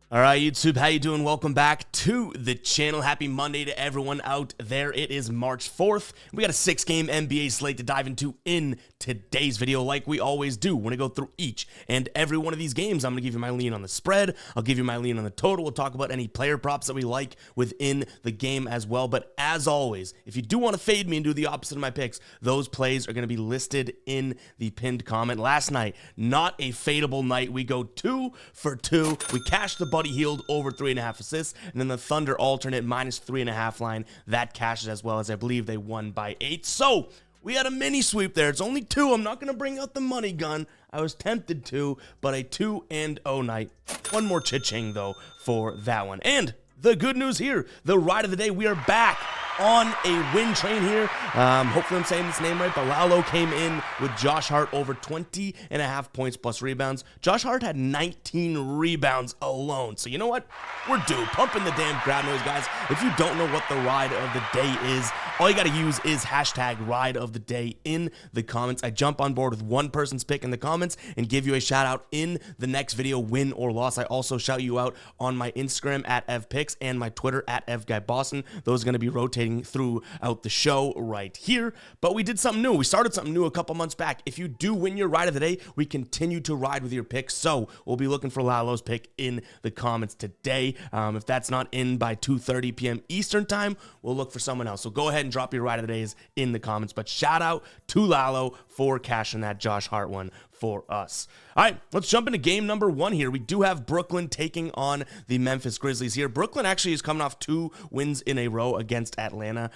All right, YouTube, how you doing? Welcome back to the channel. Happy Monday to everyone out there. It is March 4th. We got a 6-game NBA slate to dive into in today's video, like we always do. When I go through each and every one of these games, I'm going to give you my lean on the spread. I'll give you my lean on the total. We'll talk about any player props that we like within the game as well. But as always, if you do want to fade me and do the opposite of my picks, those plays are going to be listed in the pinned comment. Last night, not a fadeable night. We go 2 for 2. We cashed the Buddy Hield over 3.5 assists, and then the Thunder alternate minus 3.5 line that cashes as well, as I believe they won by 8. So we had a mini sweep there. It's only 2. I'm not going to bring out the money gun. I was tempted to, but a 2-0 night. One more cha-ching though for that one. And the good news here, the ride of the day, we are back on a win train here. Hopefully I'm saying this name right, but Lalo came in with Josh Hart over 20.5 points plus rebounds. Josh Hart had 19 rebounds alone. So you know what? We're due. Pumping the damn crowd noise, guys. If you don't know what the ride of the day is, all you got to use is hashtag ride of the day in the comments. I jump on board with one person's pick in the comments and give you a shout out in the next video, win or loss. I also shout you out on my Instagram at evpicks and my Twitter at evguyboston. Those are going to be rotating throughout the show right here. But we did something new. We started something new a couple months back. If you do win your ride of the day, we continue to ride with your picks. So we'll be looking for Lalo's pick in the comments today. If that's not in by 2:30 p.m. Eastern time, we'll look for someone else. So go ahead and drop your ride of the days in the comments. But shout out to Lalo for cashing that Josh Hart one for us. All right, let's jump into game number 1 here. We do have Brooklyn taking on the Memphis Grizzlies here. Brooklyn actually is coming off 2 wins in a row against Atlanta.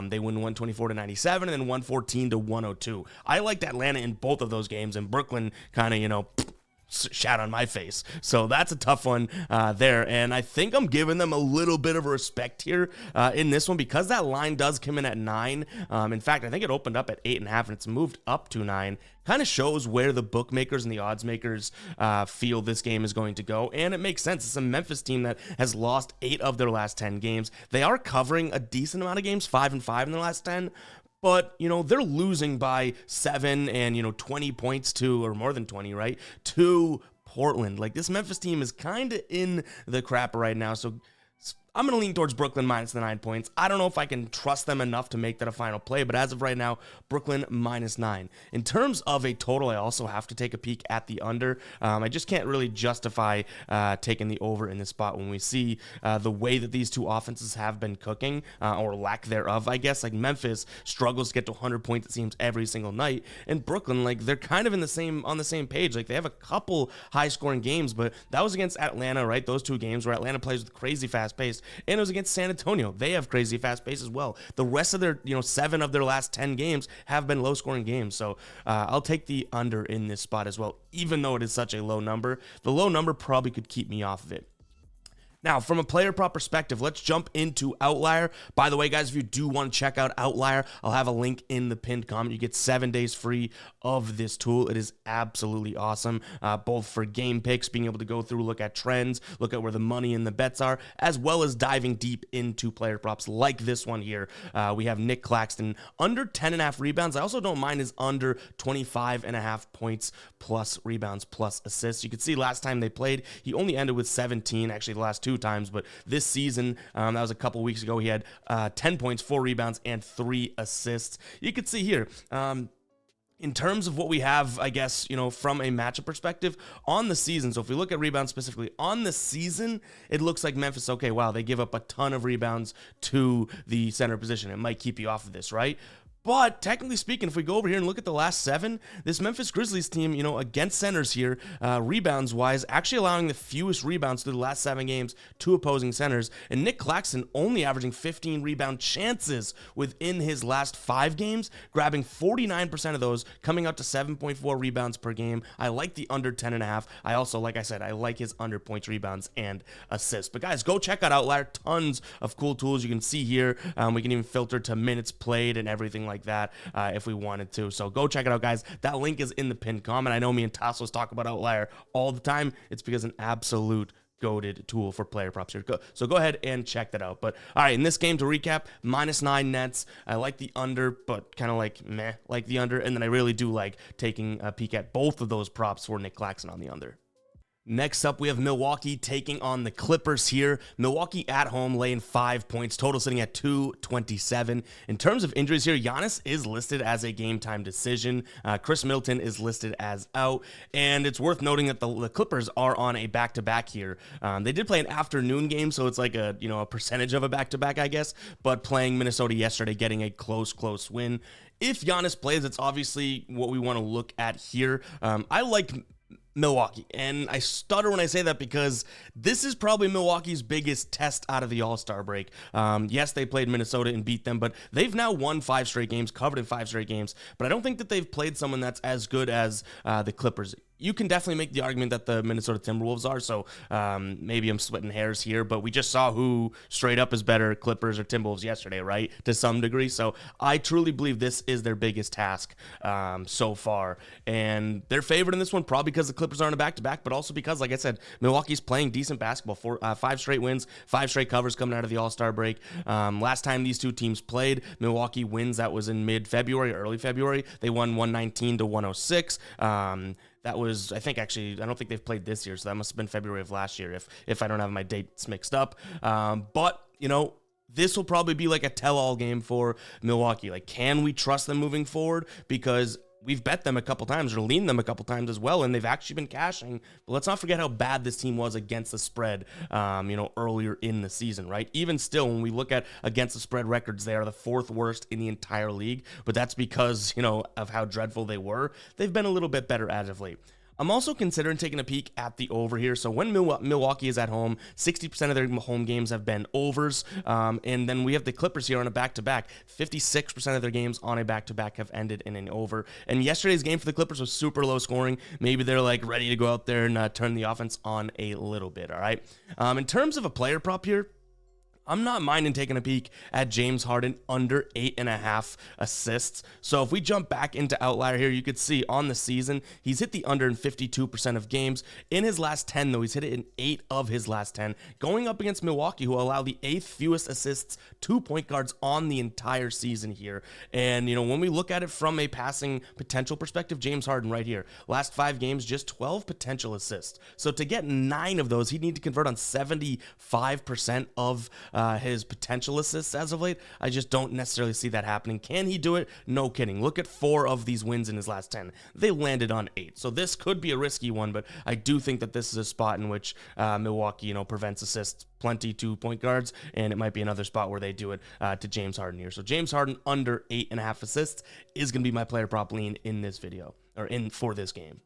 They win 124-97 and then 114-102. I liked Atlanta in both of those games, and Brooklyn kind of, shat on my face. So that's a tough one there. And I think I'm giving them a little bit of respect here in this one because that line does come in at 9. In fact, I think it opened up at 8.5 and it's moved up to 9. Kind of shows where the bookmakers and the odds makers feel this game is going to go. And it makes sense. It's a Memphis team that has lost 8 of their last 10 games. They are covering a decent amount of games, 5-5 in the last 10. But, they're losing by 7 and, 20 points to, or more than 20, right, to Portland. Like, this Memphis team is kind of in the crap right now. So I'm going to lean towards Brooklyn minus the 9 points. I don't know if I can trust them enough to make that a final play, but as of right now, Brooklyn minus 9. In terms of a total, I also have to take a peek at the under. I just can't really justify taking the over in this spot when we see the way that these two offenses have been cooking, or lack thereof, I guess. Like, Memphis struggles to get to 100 points, it seems, every single night, and Brooklyn, like, they're kind of on the same page. Like, they have a couple high-scoring games, but that was against Atlanta, right? Those 2 games where Atlanta plays with crazy fast pace. And it was against San Antonio. They have crazy fast pace as well. The rest of their, 7 of their last 10 games have been low-scoring games. So I'll take the under in this spot as well, even though it is such a low number. The low number probably could keep me off of it. Now, from a player prop perspective, let's jump into Outlier. By the way, guys, if you do want to check out Outlier, I'll have a link in the pinned comment. You get 7 days free of this tool. It is absolutely awesome, both for game picks, being able to go through, look at trends, look at where the money and the bets are, as well as diving deep into player props like this one here. We have Nick Claxton under 10.5 rebounds. I also don't mind his under 25.5 points plus rebounds plus assists. You can see last time they played, he only ended with 17, actually the last 2 times, but this season, that was a couple weeks ago, he had 10 points, 4 rebounds, and 3 assists. You can see here, in terms of what we have, I guess, from a matchup perspective on the season. So if we look at rebounds specifically on the season, it looks like Memphis, okay, wow, they give up a ton of rebounds to the center position. It might keep you off of this, right? But technically speaking, if we go over here and look at the last 7, this Memphis Grizzlies team, against centers here, rebounds-wise, actually allowing the fewest rebounds through the last 7 games to opposing centers. And Nick Claxton only averaging 15 rebound chances within his last 5 games, grabbing 49% of those, coming out to 7.4 rebounds per game. I like the under 10.5. I also, like I said, I like his under points, rebounds, and assists. But guys, go check out Outlier. Tons of cool tools you can see here. We can even filter to minutes played and everything like that if we wanted to. So go check it out, guys. That link is in the pinned comment. I know me and Tassos talk about Outlier all the time. It's because an absolute goated tool for player props here. So go ahead and check that out. But all right, in this game, to recap, -9 nets. I like the under, but kind of like meh, like the under. And then I really do like taking a peek at both of those props for Nick Claxton on the under. Next up, we have Milwaukee taking on the Clippers here. Milwaukee at home laying 5 points, total sitting at 227. In terms of injuries here, Giannis is listed as a game-time decision. Chris Middleton is listed as out, and it's worth noting that the Clippers are on a back-to-back here. They did play an afternoon game, so it's like a percentage of a back-to-back, I guess, but playing Minnesota yesterday, getting a close win. If Giannis plays, it's obviously what we want to look at here. I like Milwaukee, and I stutter when I say that because this is probably Milwaukee's biggest test out of the All-Star break. Yes, they played Minnesota and beat them, but they've now won 5 straight games, covered in 5 straight games, but I don't think that they've played someone that's as good as the Clippers. You can definitely make the argument that the Minnesota Timberwolves are, so maybe I'm splitting hairs here, but we just saw who straight up is better, Clippers or Timberwolves yesterday, right, to some degree, so I truly believe this is their biggest task so far, and they're favored in this one probably because the Clippers aren't a back-to-back, but also because, like I said, Milwaukee's playing decent basketball. 5 straight wins, 5 straight covers coming out of the All-Star break. Last time these two teams played, Milwaukee wins, that was in mid-February, early February. They won 119-106. That was, I don't think they've played this year, so that must have been February of last year if I don't have my dates mixed up. But, this will probably be like a tell-all game for Milwaukee. Like, can we trust them moving forward? Because we've bet them a couple times or leaned them a couple times as well, and they've actually been cashing. But let's not forget how bad this team was against the spread, earlier in the season, right? Even still, when we look at against the spread records, they are the 4th worst in the entire league. But that's because, of how dreadful they were. They've been a little bit better as of late. I'm also considering taking a peek at the over here. So when Milwaukee is at home, 60% of their home games have been overs. And then we have the Clippers here on a back-to-back. 56% of their games on a back-to-back have ended in an over. And yesterday's game for the Clippers was super low scoring. Maybe they're ready to go out there and turn the offense on a little bit, all right? In terms of a player prop here, I'm not minding taking a peek at James Harden under 8.5 assists. So if we jump back into Outlier here, you could see on the season, he's hit the under in 52% of games. In his last 10, though, he's hit it in 8 of his last 10, going up against Milwaukee, who allow the 8th fewest assists to point guards on the entire season here. And, when we look at it from a passing potential perspective, James Harden right here, last 5 games, just 12 potential assists. So to get 9 of those, he'd need to convert on 75% of his potential assists as of late. I just don't necessarily see that happening. Can he do it? No kidding. Look at 4 of these wins in his last 10. They landed on 8. So this could be a risky one, but I do think that this is a spot in which Milwaukee, prevents assists plenty to point guards, and it might be another spot where they do it to James Harden here. So James Harden under 8.5 assists is going to be my player prop lean in this video, or for this game.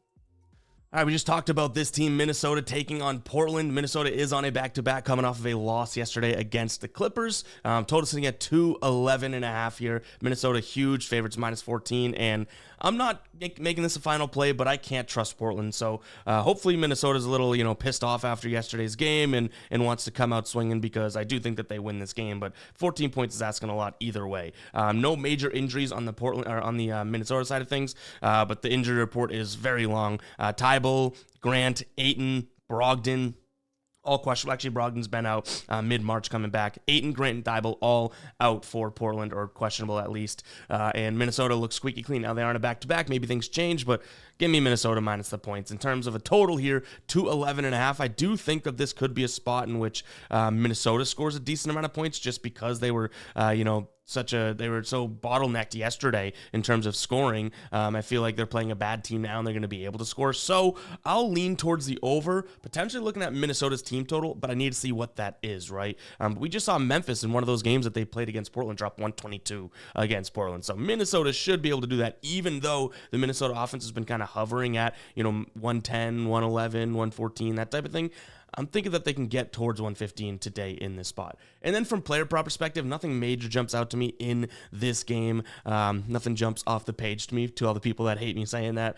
All right, we just talked about this team, Minnesota, taking on Portland. Minnesota is on a back-to-back coming off of a loss yesterday against the Clippers. Total sitting at 211.5 here. Minnesota, huge favorites, -14. And I'm not making this a final play, but I can't trust Portland. So hopefully Minnesota's a little, pissed off after yesterday's game and wants to come out swinging, because I do think that they win this game. But 14 points is asking a lot either way. No major injuries on the Portland or on the Minnesota side of things, but the injury report is very long. Tybalt, Grant, Ayton, Brogdon, all questionable. Actually, Brogdon's been out mid-March, coming back. Ayton, Grant, and Tybalt all out for Portland, or questionable at least. And Minnesota looks squeaky clean. Now they aren't a back-to-back. Maybe things change, but give me Minnesota minus the points. In terms of a total here, 211.5. I do think that this could be a spot in which Minnesota scores a decent amount of points, just because they were, they were so bottlenecked yesterday in terms of scoring. I feel like they're playing a bad team now, and they're going to be able to score. So I'll lean towards the over, potentially looking at Minnesota's team total, but I need to see what that is, right? We just saw Memphis in one of those games that they played against Portland drop 122 against Portland. So Minnesota should be able to do that, even though the Minnesota offense has been kind of hovering at, 110, 111, 114, that type of thing. I'm thinking that they can get towards 115 today in this spot. And then from player prop perspective, nothing major jumps out to me in this game. Nothing jumps off the page to me, to all the people that hate me saying that.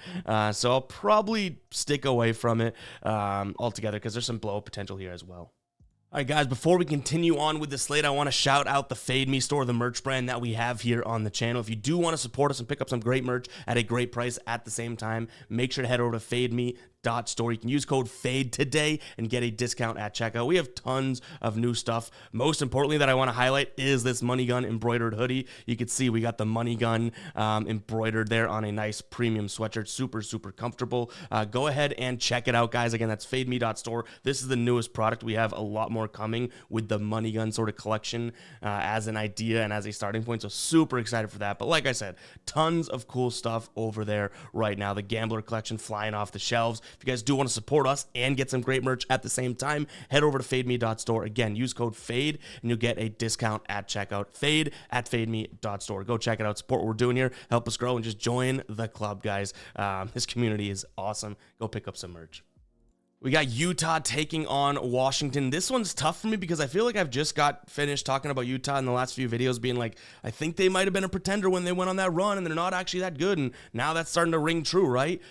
So I'll probably stick away from it altogether, because there's some blow potential here as well. All right, guys, before we continue on with the slate, I want to shout out the Fade Me store, the merch brand that we have here on the channel. If you do want to support us and pick up some great merch at a great price at the same time, make sure to head over to fademe.co. You can use code FADE today and get a discount at checkout. We have tons of new stuff. Most importantly that I want to highlight is this Money Gun embroidered hoodie. You can see we got the Money Gun embroidered there on a nice premium sweatshirt. Super comfortable. Go ahead and check it out, guys. Again, that's fademe.store. This is the newest product. We have a lot more coming with the Money Gun sort of collection as an idea and as a starting point. So super excited for that. But like I said, tons of cool stuff over there right now. The Gambler collection flying off the shelves. If you guys do want to support us and get some great merch at the same time, head over to fademe.store. Again, use code FADE and you'll get a discount at checkout. FADE at fademe.store. Go check it out. Support what we're doing here. Help us grow and just join the club, guys. This community is awesome. Go pick up some merch. We got Utah taking on Washington. This one's tough for me because I feel like I've just got finished talking about Utah in the last few videos being like, I think they might have been a pretender when they went on that run and they're not actually that good. And now that's starting to ring true, right?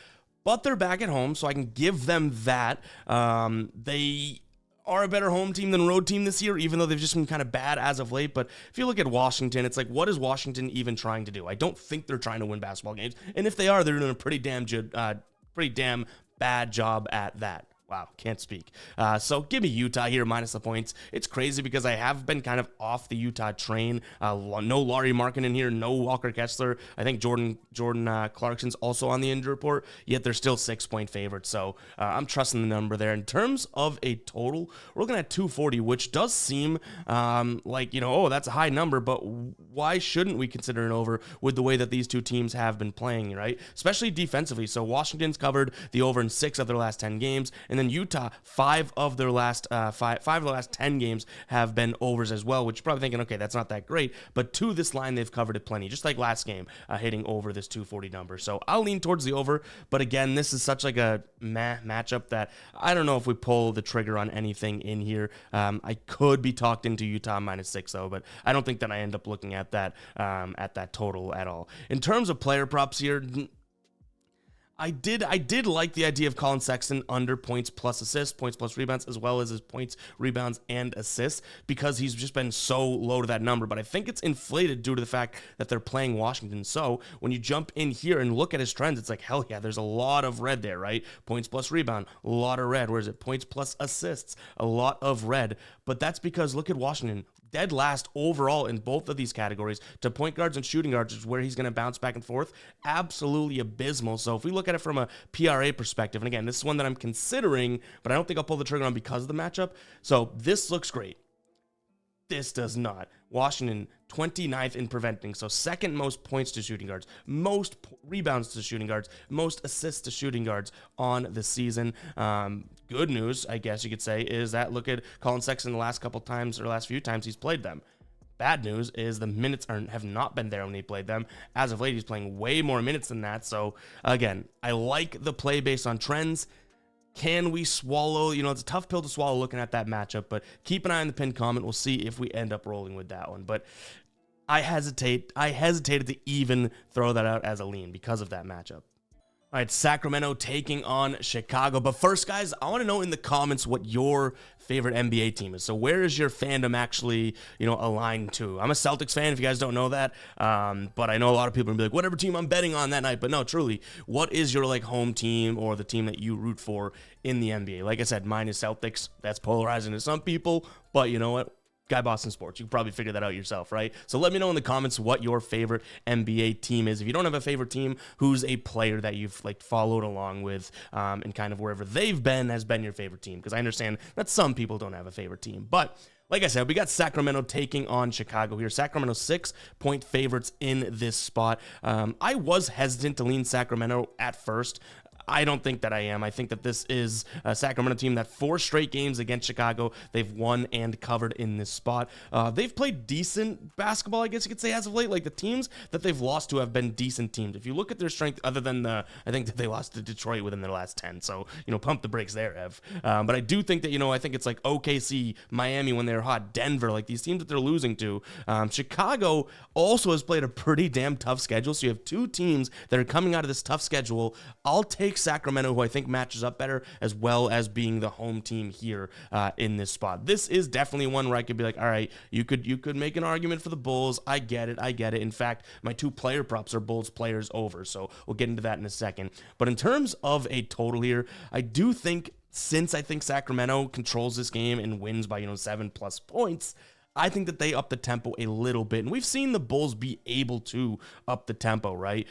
But they're back at home, so I can give them that. They are a better home team than road team this year, even though they've just been kind of bad as of late. But if you look at Washington, it's like, what is Washington even trying to do? I don't think they're trying to win basketball games. And if they are, they're doing a pretty damn bad job at that. Wow, can't speak. So give me Utah here minus the points. It's crazy because I have been kind of off the Utah train. No Laurie Markkinen here, no Walker Kessler. I think Jordan Clarkson's also on the injury report, yet they're still 6-point favorites. So I'm trusting the number there. In terms of a total, we're looking at 240, which does seem like, oh, that's a high number, but why shouldn't we consider an over with the way that these two teams have been playing, right? Especially defensively. So Washington's covered the over in 6 of their last 10 games, and then Utah, 5 of the last 10 games have been overs as well, which you're probably thinking, okay, that's not that great. But to this line, they've covered it plenty, just like last game, hitting over this 240 number. So I'll lean towards the over. But again, this is such like a matchup that I don't know if we pull the trigger on anything in here. I could be talked into Utah minus 6 though, but I don't think that I end up looking at that total at all. In terms of player props here, I did like the idea of Colin Sexton under points plus assists, points plus rebounds, as well as his points, rebounds, and assists, because he's just been so low to that number. But I think it's inflated due to the fact that they're playing Washington. So when you jump in here and look at his trends, it's like, hell yeah, there's a lot of red there, right? Points plus rebound, a lot of red. Where is it? Points plus assists, a lot of red. But that's because look at Washington. Dead last overall in both of these categories to point guards and shooting guards, is where he's going to bounce back and forth. Absolutely abysmal. So if we look at it from a PRA perspective, and again, this is one that I'm considering, but I don't think I'll pull the trigger on because of the matchup. So this looks great. This does not. Washington, 29th in preventing, so second most points to shooting guards, most rebounds to shooting guards, most assists to shooting guards on the season. Good news, I guess you could say, is that look at Colin Sexton the last couple times, or last few times he's played them. Bad news is the minutes have not been there when he played them. As of late, he's playing way more minutes than that. So again, I like the play based on trends. Can we swallow? It's a tough pill to swallow looking at that matchup, but keep an eye on the pinned comment. We'll see if we end up rolling with that one. But I hesitated to even throw that out as a lean because of that matchup. All right, Sacramento taking on Chicago. But first, guys, I want to know in the comments what your favorite NBA team is. So where is your fandom actually, aligned to? I'm a Celtics fan, if you guys don't know that. But I know a lot of people will be like, whatever team I'm betting on that night. But no, truly, what is your home team or the team that you root for in the NBA? Like I said, mine is Celtics. That's polarizing to some people, but you know what? Guy Boston Sports. You can probably figure that out yourself, right? So let me know in the comments what your favorite NBA team is. If you don't have a favorite team, who's a player that you've followed along with and kind of wherever they've been has been your favorite team? Because I understand that some people don't have a favorite team. But like I said, we got Sacramento taking on Chicago here. Sacramento 6-point favorites in this spot. I was hesitant to lean Sacramento at first. I don't think that I am. I think that this is a Sacramento team that 4 straight games against Chicago, they've won and covered in this spot. They've played decent basketball, I guess you could say, as of late. The teams that they've lost to have been decent teams. If you look at their strength, other than I think that they lost to Detroit within their last 10. So, pump the brakes there, Ev. But I do think that, I think it's like OKC, Miami when they're hot, Denver, these teams that they're losing to. Chicago also has played a pretty damn tough schedule. So you have 2 teams that are coming out of this tough schedule. I'll take pick Sacramento, who I think matches up better, as well as being the home team here in this spot. This is definitely one where I could be like, all right, you could make an argument for the Bulls. I get it. In fact, my 2 player props are Bulls players over, so we'll get into that in a second. But in terms of a total here, I do think, since I think Sacramento controls this game and wins by 7+ points, I think that they up the tempo a little bit. And we've seen the Bulls be able to up the tempo, right?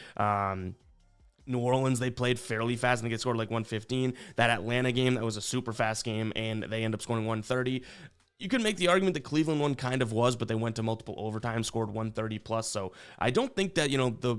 New Orleans, they played fairly fast, and they get scored like 115. That Atlanta game, that was a super fast game, and they end up scoring 130. You could make the argument that Cleveland one kind of was, but they went to multiple overtime, scored 130 plus. So I don't think that,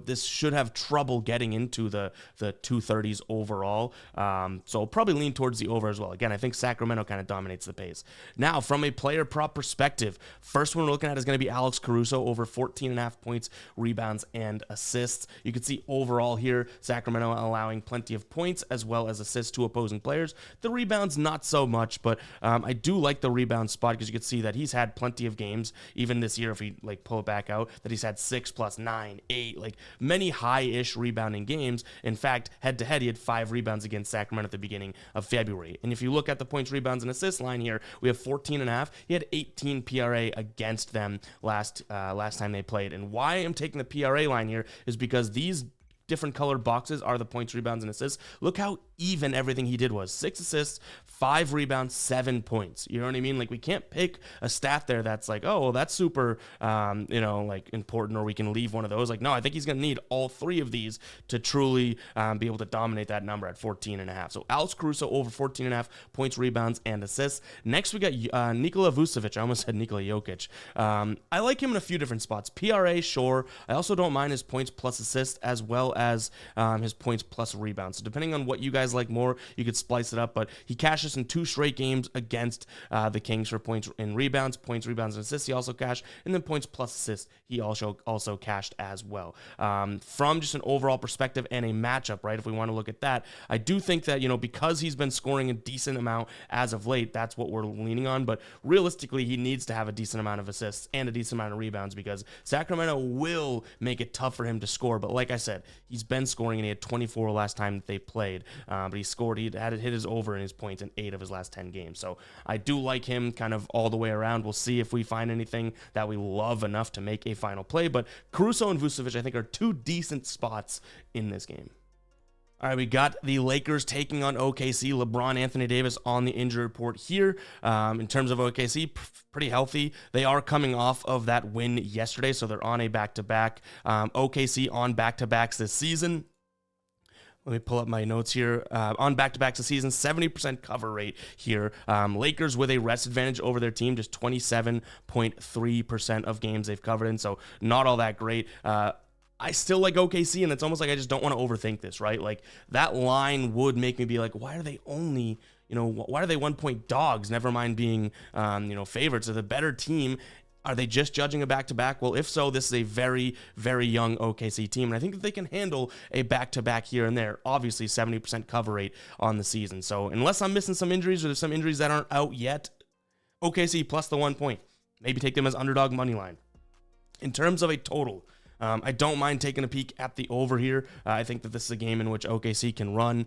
this should have trouble getting into the 230s overall. So I'll probably lean towards the over as well. Again, I think Sacramento kind of dominates the pace. Now, from a player prop perspective, first one we're looking at is going to be Alex Caruso, over 14.5 points, rebounds, and assists. You can see overall here, Sacramento allowing plenty of points as well as assists to opposing players. The rebounds, not so much, but I do like the rebound spot, because you can see that he's had plenty of games, even this year, if we pull it back out, that he's had 6 plus 9, 8, many high-ish rebounding games. In fact, head-to-head, he had 5 rebounds against Sacramento at the beginning of February. And if you look at the points, rebounds, and assists line here, we have 14.5. He had 18 PRA against them last time they played. And why I'm taking the PRA line here is because these different colored boxes are the points, rebounds, and assists. Look how even everything he did was. 6 assists, 5 rebounds, 7 points. You know what I mean? We can't pick a stat there that's like, oh, well, that's super, important, or we can leave one of those. No, I think he's going to need all 3 of these to truly be able to dominate that number at 14.5. So Alex Caruso over 14.5 points, rebounds, and assists. Next, we got Nikola Vucevic. I almost said Nikola Jokic. I like him in a few different spots. PRA, sure. I also don't mind his points plus assists, as well as his points plus rebounds. So depending on what you guys like more, you could splice it up, but he cashes in 2 straight games against the Kings for points and rebounds, and assists. He also cashed, and then points plus assists, he also cashed as well. From just an overall perspective and a matchup, right, if we want to look at that, I do think that, because he's been scoring a decent amount as of late, that's what we're leaning on, but realistically, he needs to have a decent amount of assists and a decent amount of rebounds, because Sacramento will make it tough for him to score. But like I said, he's been scoring, and he had 24 last time that they played, but he scored, he had hit his over in his points in 8 of his last 10 games. So I do like him kind of all the way around. We'll see if we find anything that we love enough to make a final play, but Caruso and Vucevic, I think, are 2 decent spots in this game. All right, we got the Lakers taking on OKC. LeBron, Anthony Davis on the injury report here. In terms of OKC, pretty healthy. They are coming off of that win yesterday, so they're on a back-to-back. OKC on back-to-backs this season. Let me pull up my notes here. On back-to-backs this season, 70% cover rate here. Lakers with a rest advantage over their team, just 27.3% of games they've covered in, so not all that great. I still like OKC, and it's almost like I just don't want to overthink this, right? That line would make me be like, why are they only, why are they 1-point dogs? Never mind being, favorites. They're the better team. Are they just judging a back-to-back? Well, if so, this is a very, very young OKC team, and I think that they can handle a back-to-back here and there. Obviously, 70% cover rate on the season. So unless I'm missing some injuries, or there's some injuries that aren't out yet, OKC plus the 1 point. Maybe take them as underdog money line. In terms of a total, I don't mind taking a peek at the over here. I think that this is a game in which OKC can run.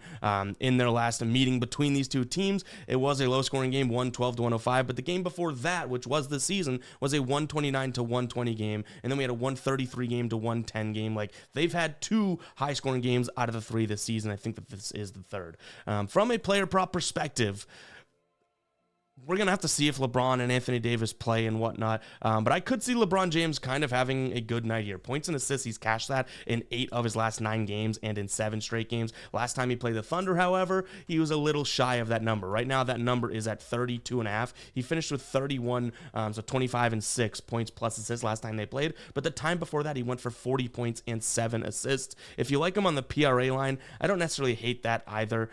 In their last meeting between these 2 teams, it was a low-scoring game, 112-105, but the game before that, which was this season, was a 129-120 game, and then we had a 133 game to 110 game. They've had 2 high-scoring games out of the 3 this season. I think that this is the 3rd. From a player prop perspective, we're going to have to see if LeBron and Anthony Davis play and whatnot. But I could see LeBron James kind of having a good night here. Points and assists, he's cashed that in 8 of his last 9 games and in 7 straight games. Last time he played the Thunder, however, he was a little shy of that number. Right now, that number is at 32.5. He finished with 31, so 25-6 points plus assists last time they played. But the time before that, he went for 40 points and 7 assists. If you like him on the PRA line, I don't necessarily hate that either.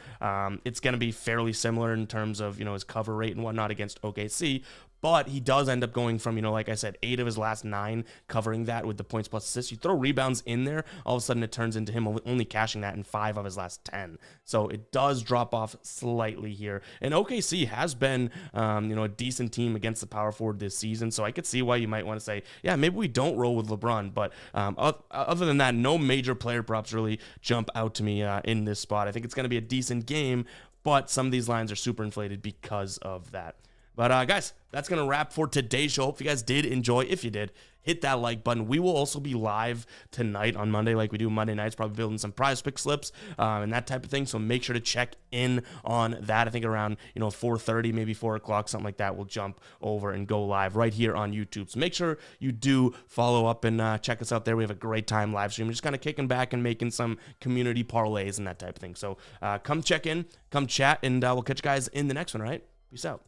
It's going to be fairly similar in terms of, his cover rate and whatnot. not against OKC. But he does end up going from, like I said, 8 of his last 9 covering that with the points plus assists. You throw rebounds in there, all of a sudden it turns into him only cashing that in 5 of his last 10. So it does drop off slightly here. And OKC has been, a decent team against the power forward this season. So I could see why you might want to say, yeah, maybe we don't roll with LeBron. But other than that, no major player props really jump out to me in this spot. I think it's going to be a decent game, but some of these lines are super inflated because of that. But guys, that's going to wrap for today's show. Hope you guys did enjoy. If you did, hit that like button. We will also be live tonight on Monday like we do Monday nights, probably building some prize pick slips and that type of thing. So make sure to check in on that. I think around 4:30, maybe 4 o'clock, something like that. We'll jump over and go live right here on YouTube. So make sure you do follow up and check us out there. We have a great time live stream. We're just kind of kicking back and making some community parlays and that type of thing. So come check in, come chat, and we'll catch you guys in the next one, all right? Peace out.